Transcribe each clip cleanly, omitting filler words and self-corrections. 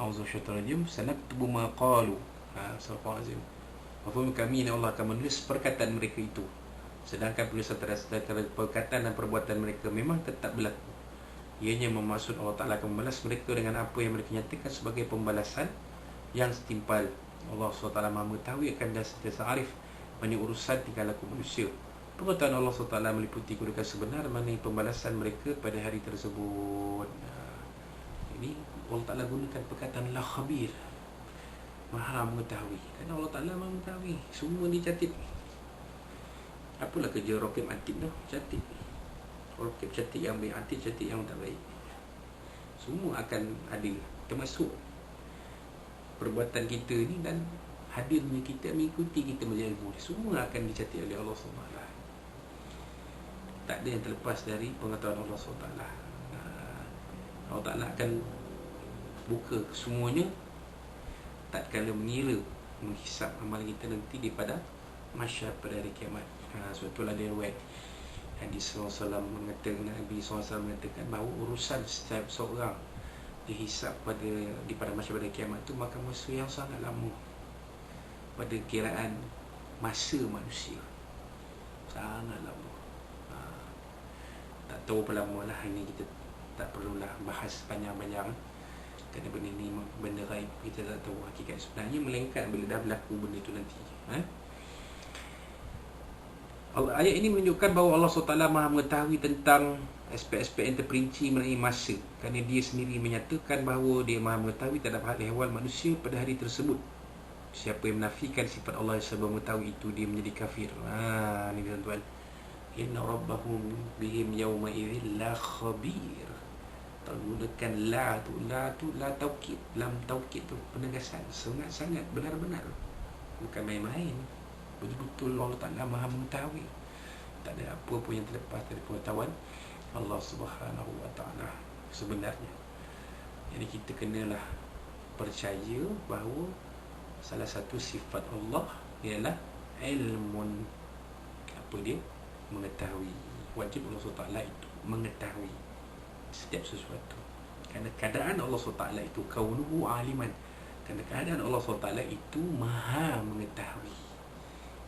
A'udzu syaitanir sanaktubu ma qalu. Surah Azim. Mafhum kami ni Allah akan menulis perkataan mereka itu. Sedangkan penulisan terhadap perkataan dan perbuatan mereka memang tetap berlaku. Ianya memaksud Allah Ta'ala akan membalas mereka dengan apa yang mereka nyatakan sebagai pembalasan yang setimpal. Allah SWT Maha mengetahui akan dan sentiasa arif mengenai urusan tingkah laku manusia. Perkataan Allah SWT meliputi kedudukan sebenar mengenai pembalasan mereka pada hari tersebut. Ini Allah Ta'ala gunakan perkataan la khabir, Maha mengetahui. Kerana Allah Ta'ala Maha mengetahui, semua dicatat. Apalah kerja Raqib Atid tu? Catat. Raqib catat yang baik, Atid catat yang tak baik. Semua akan adil, termasuk perbuatan kita ni dan hadirnya kita mengikuti kita menjaga. Semua akan dicatat oleh Allah SWT. Tak ada yang terlepas dari pengetahuan Allah SWT. Allah Ta'ala akan buka semuanya tak kala mengira menghisap amal kita nanti di pada mahsyar pada hari kiamat. Sebab itulah dia riwayat hadis Rasulullah mengatakan, Nabi SAW mengatakan bahawa urusan setiap seorang dihisap di pada mahsyar pada kiamat tu maka masa yang sangat lama pada kiraan masa manusia. Sangat lama. Tak tahu berapa lama lah, ini kita tak perlulah bahas panjang-panjang. Kerana benda ni benda gaib, kita tak tahu hakikat sebenarnya, melainkan bila dah berlaku benda itu nanti. Ayat ini menunjukkan bahawa Allah SWT Maha mengetahui tentang aspek-aspek yang terperinci mengenai masa, kerana dia sendiri menyatakan bahawa dia Maha mengetahui terhadap hal ehwal manusia pada hari tersebut. Siapa yang menafikan sifat Allah yang serba mengetahui itu, dia menjadi kafir. Ni tuan-tuan, inna rabbahum bihim yawma idzin la khabir. Gunakan la tu la taukid, lam taukid tu penegasan, sangat-sangat benar-benar, bukan main-main. Betul-betul Allah Ta'ala Maha mengetahui. Tak ada apa pun yang terlepas dari pengetahuan Allah Subhanahu Wa Ta'ala sebenarnya. Jadi kita kenalah percaya bahawa salah satu sifat Allah ialah ilmun. Apa dia? Mengetahui. Wajib Allah SWT itu mengetahui setiap sesuatu. Kerana keadaan Allah SWT itu kaunuhu aliman. Kerana keadaan Allah SWT itu Maha mengetahui.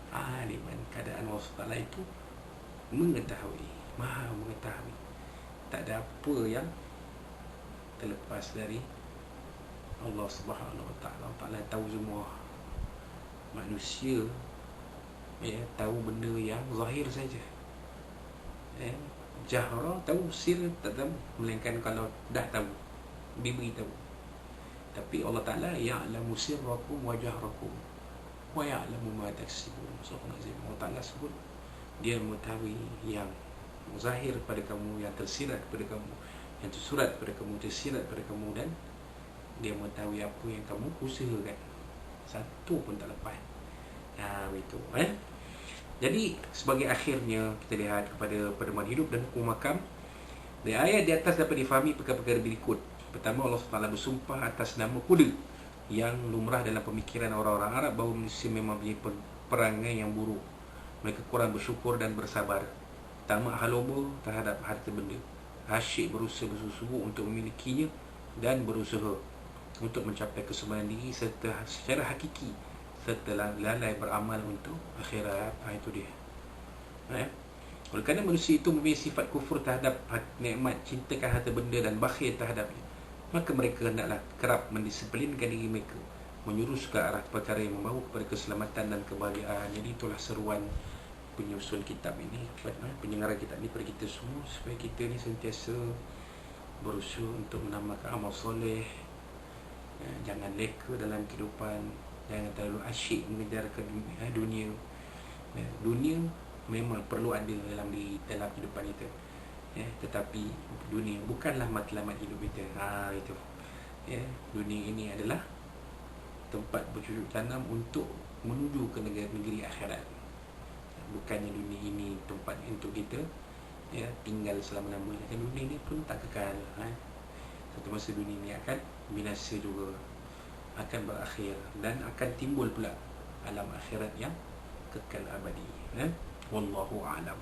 Aliman, keadaan Allah SWT itu mengetahui, Maha mengetahui. Tak ada apa yang terlepas dari Allah Subhanahu Wa Ta'ala. Allah Ta'ala tahu semua. Manusia tahu benda yang zahir saja. Jahra tahu, sir tak tahu, melainkan kalau dah tahu diberitahu. Tapi Allah Ta'ala ya'lamu sirrakum wa jahrakum wa ya'lamu ma taksibun. Allah Ta'ala sebut dia mengetahui yang zahir pada kamu, yang tersirat pada kamu, yang tersurat pada kamu, tersirat pada kamu, dan dia mengetahui apa yang kamu usahakan. Satu pun tak lepas. Begitu. Jadi sebagai akhirnya kita lihat kepada pedoman hidup dan hukum makam. Dari ayat di atas dapat difahami perkara-perkara berikut. Pertama, Allah SWT bersumpah atas nama kuda, yang lumrah dalam pemikiran orang-orang Arab bahawa manusia memang punya perangai yang buruk. Mereka kurang bersyukur dan bersabar, tamak haloba terhadap harta benda, asyik berusaha bersungguh-sungguh untuk memilikinya, dan berusaha untuk mencapai keseimbangan diri serta secara hakiki, serta lalai beramal untuk akhirat. Itu dia. Oleh kerana manusia itu mempunyai sifat kufur terhadap nikmat, cintakan harta benda dan bakhil terhadapnya, maka mereka hendaklah kerap mendisiplinkan diri mereka, menyurus ke arah perkara yang membawa kepada keselamatan dan kebahagiaan. Jadi itulah seruan penyusun kitab ini, penyengarah kitab ini kepada kita semua, supaya kita ni sentiasa berusaha untuk menambahkan amal soleh. Jangan leka dalam kehidupan, jangan terlalu asyik mengejar ke dunia. Dunia memang perlu ada dalam kehidupan kita, tetapi dunia bukanlah matlamat hidup kita. Itu. Dunia ini adalah tempat bercocok tanam untuk menuju ke negeri akhirat. Bukannya dunia ini tempat untuk kita tinggal selama-lamanya. Dunia ini pun tak kekal. Satu masa dunia ini akan binasa juga, akan berakhir, dan akan timbul pula alam akhirat yang kekal abadi. Wallahu a'lam.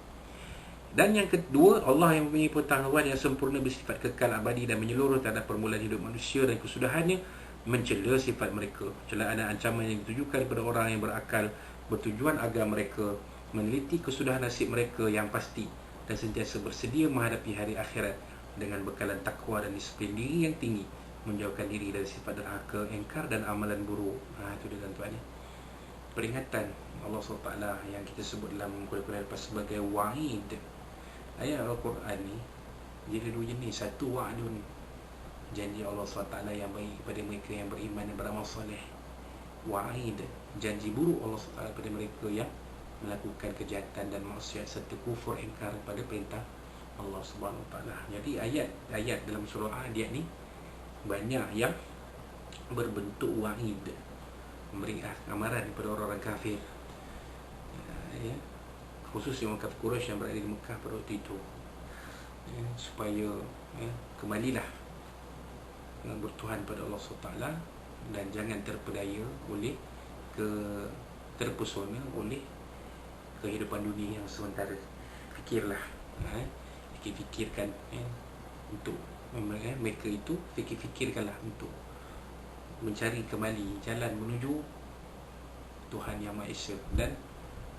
Dan yang kedua, Allah yang mempunyai pengetahuan yang sempurna bersifat kekal abadi dan menyeluruh terhadap permulaan hidup manusia dan kesudahannya, mencela sifat mereka. Celaan dan ancaman yang ditujukan kepada orang yang berakal bertujuan agar mereka meneliti kesudahan nasib mereka yang pasti dan sentiasa bersedia menghadapi hari akhirat dengan bekalan takwa dan disiplin diri yang tinggi, menjauhkan diri dari sifat derhaka, engkar dan amalan buruk. Itu dia tuan-tuan. Peringatan Allah SWT yang kita sebut dalam kuliah-kuliah lepas sebagai wa'id. Ayat Al-Quran ni jadi dua jenis. Satu wa'dun, janji Allah SWT yang baik kepada mereka yang beriman dan beramal soleh. Wa'id, janji buruk Allah SWT kepada mereka yang melakukan kejahatan dan maksiat serta kufur, ingkar pada perintah Allah Subhanahu Wa Taala. Jadi ayat dalam surah Adiyat ni banyak yang berbentuk wa'id, memberi amaran kepada orang-orang kafir, ya, khususnya orang kafir Quraisy yang berada di Mekah pada waktu itu, ya, supaya kembalilah bertuhan pada Allah SWT dan jangan terpedaya oleh terpesona oleh kehidupan dunia yang sementara. Fikirlah, fikirkan untuk mereka itu, fikirkanlah untuk mencari kembali jalan menuju Tuhan Yang Maha Esa. Dan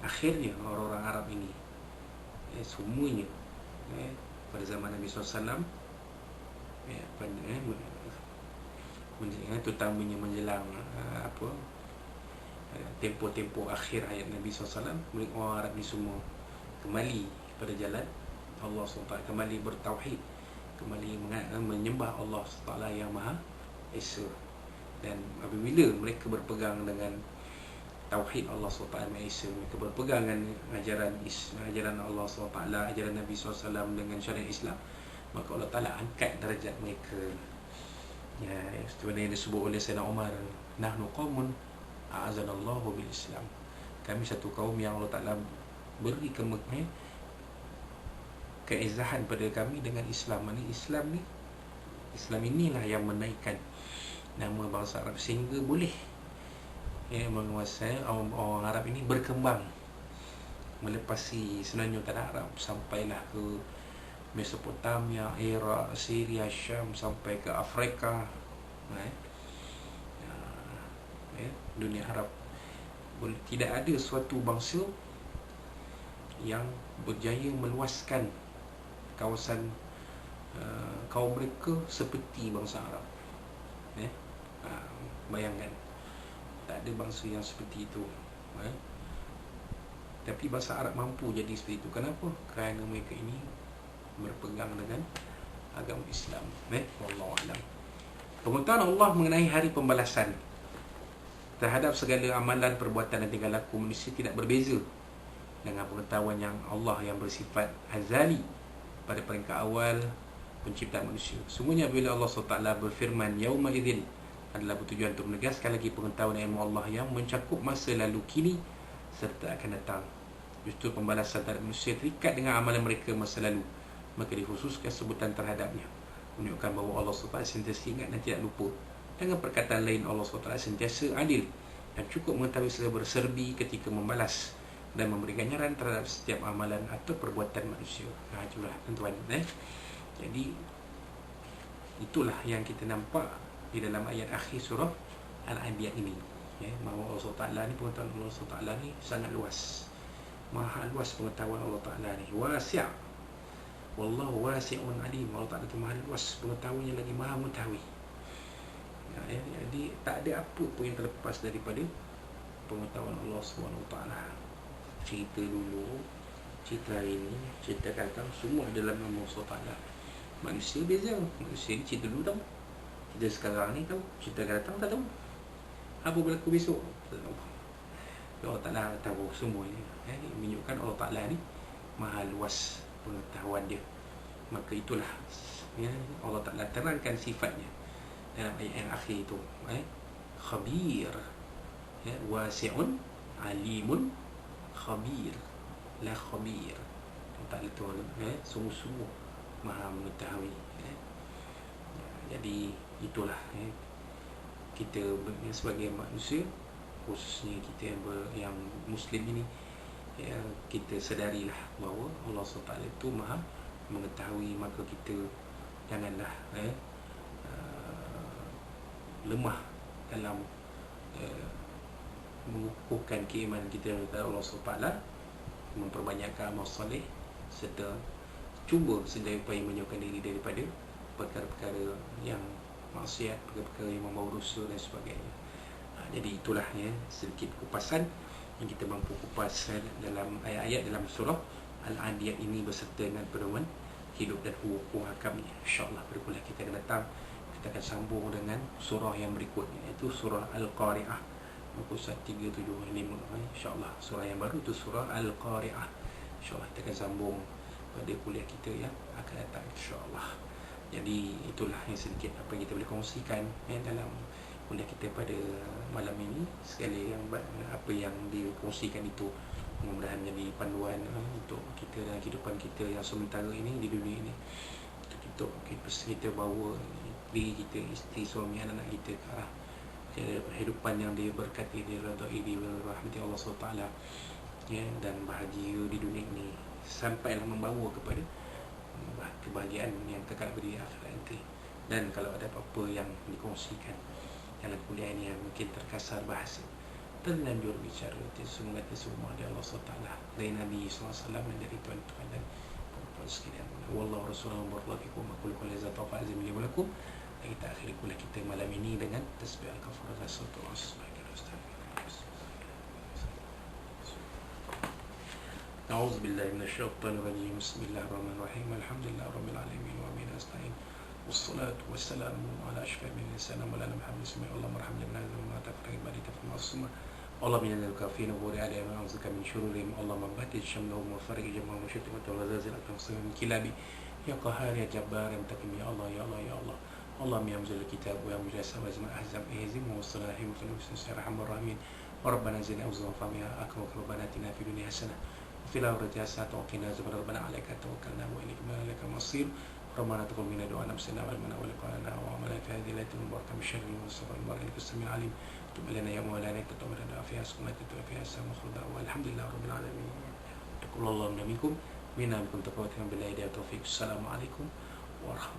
akhirnya orang-orang Arab ini semuanya pada zaman Nabi SAW, terutamanya menjelang tempoh-tempoh akhir hayat Nabi SAW, orang Arab ni semua kembali pada jalan Allah SWT, kembali bertauhid, kembali menyembah Allah SWT Yang Maha Esa. Dan apabila mereka berpegang dengan tauhid Allah SWT Maha Esa, mereka berpegang dengan ajaran Allah SWT, ajaran Nabi SAW dengan syariat Islam, maka Allah Ta'ala angkat darjat mereka. Ya, sebenarnya disebut oleh Sayyidina Umar, nahnu qaumun a'azanallahu bil Islam. Kami satu kaum yang Allah Ta'ala beri keizahan pada kami dengan Islam. Maksudnya Islam inilah yang menaikkan nama bangsa Arab sehingga boleh menguasai orang Arab ini berkembang melepasi semenanjung tanah Arab sampailah ke Mesopotamia, Iraq, Syria, Syam, sampai ke Afrika, dunia Arab. Tidak ada suatu bangsa yang berjaya meluaskan kawasan kaum mereka seperti bangsa Arab. Bayangkan, tak ada bangsa yang seperti itu. Tapi bangsa Arab mampu jadi seperti itu. Kenapa? Kerana mereka ini berpegang dengan agama Islam. Wallahu a'lam. Pengetahuan Allah mengenai hari pembalasan terhadap segala amalan, perbuatan dan tingkah laku manusia tidak berbeza dengan pengetahuan yang Allah yang bersifat azali pada peringkat awal penciptaan manusia. Sungguhnya bila Allah SWT berfirman yauma idzin adalah bertujuan untuk menegaskan lagi pengetahuan ilmu Allah yang mencakup masa lalu, kini serta akan datang. Justru pembalasan terhadap manusia terikat dengan amalan mereka masa lalu, maka dikhususkan sebutan terhadapnya, menunjukkan bahawa Allah SWT sentiasa ingat dan tidak lupa. Dengan perkataan lain, Allah SWT sentiasa adil dan cukup mengetahui segala berserbi ketika membalas dan memberi ganjaran terhadap setiap amalan atau perbuatan manusia. Itulah tuan-tuan. Jadi itulah yang kita nampak di dalam ayat akhir surah Al-Anbiya ini, bahawa Allah SWT ni, pengetahuan Allah SWT ni sangat luas, maha luas pengetahuan Allah Ta'ala ni. Wasi' wallahu wasi'un alim. Allah Ta'ala tu maha luas pengetahuannya, lagi maha mengetahui. Jadi tak ada apa pun yang terlepas daripada pengetahuan Allah SWT. Cerita dulu, cerita hari ini, cerita akan datang, semua dalam nama Allah SWT. Manusia beza. Manusia ni cerita dulu tahu, cerita sekarang ni tahu, cerita akan datang tak tahu, apa berlaku besok tak tahu. Allah Ta'ala tahu semuanya. Menunjukkan Allah Ta'ala ni maha luas pengetahuan dia. Maka itulah Allah Ta'ala terangkan sifatnya dalam ayat yang akhir itu, khabir, wasi'un alimun khabir, la khabir. Allah Ta'ala itu sungguh-sungguh maha mengetahui. Jadi itulah kita sebagai manusia, khususnya kita yang Muslim ini, kita sedarilah bahawa Allah SWT itu maha mengetahui. Maka kita janganlah lemah dalam mengukuhkan keimanan kita kepada Allah SWT, memperbanyakkan amal soleh, serta cuba sedaya upaya menjauhkan diri daripada perkara-perkara yang maksiat, perkara-perkara yang membawa dosa dan sebagainya. Jadi itulah ya sedikit kupasan yang kita mampu kupas dalam ayat-ayat dalam surah Al-Adiyat ini beserta dengan pedoman hidup dan hukum hakamnya. InsyaAllah pada kuliah kita akan datang kita akan sambung dengan surah yang berikutnya, iaitu surah Al-Qari'ah muka surat 375. InsyaAllah surah yang baru itu surah Al-Qari'ah. InsyaAllah kita akan sambung pada kuliah kita yang akan datang, insyaAllah. Jadi itulah yang sedikit apa yang kita boleh kongsikan dalam kuliah kita pada malam ini. Sekali yang apa yang dikongsikan itu mudah-mudahan menjadi panduan untuk kita dalam kehidupan kita yang sementara ini di dunia ini, untuk kita bawa diri kita, isteri, suami, anak-anak kita ke arah kehidupan yang diberkati, diridai, dirahmati Allah SWT, ya, dan bahagia di dunia ini sampailah membawa kepada kebahagiaan yang kekal abadi akhirat nanti. Dan kalau ada apa-apa yang dikongsikan dalam kuliah ini yang mungkin terkasar bahasa, terlanjur bicara, semoga semua dari Allah SWT, dari Nabi SAW, dan dari tuan-tuan dan puan-puan sekalian. Wallahu Rasulullah warahmatullahi wabarakatuh. Qul qul zata fa'azim li wa lakum. Kita akhiri kuliah kita malam ini dengan tasbih al-kafarah rasulullah SAW. A'udzu billahi minasyaitonir rajim. Bismillahirrahmanirrahim. Alhamdulillah rabbil alamin wa bihi nasta'in. Wassalatu wassalamu ala asyrafil mursalin Maulana Muhammad sallallahu alaihi wasallam. Ma tafriq bari tafma as-summa. Allah min al-kafin wa bari ala ma anzaka min shururihim. Allah mabati shamlahum wa farij jama'u mushrikin wa tawazil at-tafsir min kilabi. Ya qahhar ya jabbar ya mutakim ya Allah ya Allah ya Allah. Allah yamzil al-kitab wa yamzil as-samawati ahzam ihzim wa salahi wa sallu arhamar rahimin. وربنا زدنا أوزنا فمها أكرمك ربنا آتنا في الدنيا حسنة وفي الآخرة حسنة وقنا عذاب النار ربنا عليك توكلنا وإليك المصير ربنا تقبل منا دعاءنا بسنا وعلمنا ولقاءنا وعملنا في هذه الليلة المباركة من شر والصبر المبارك السميع العليم. تب لنا يا مولانا تتوب لنا فيها سكنة تتوب فيها السلام خلدا والحمد لله رب العالمين. تقول الله منكم منا بكم تقوى بالله والتوفيق. السلام عليكم ورحمة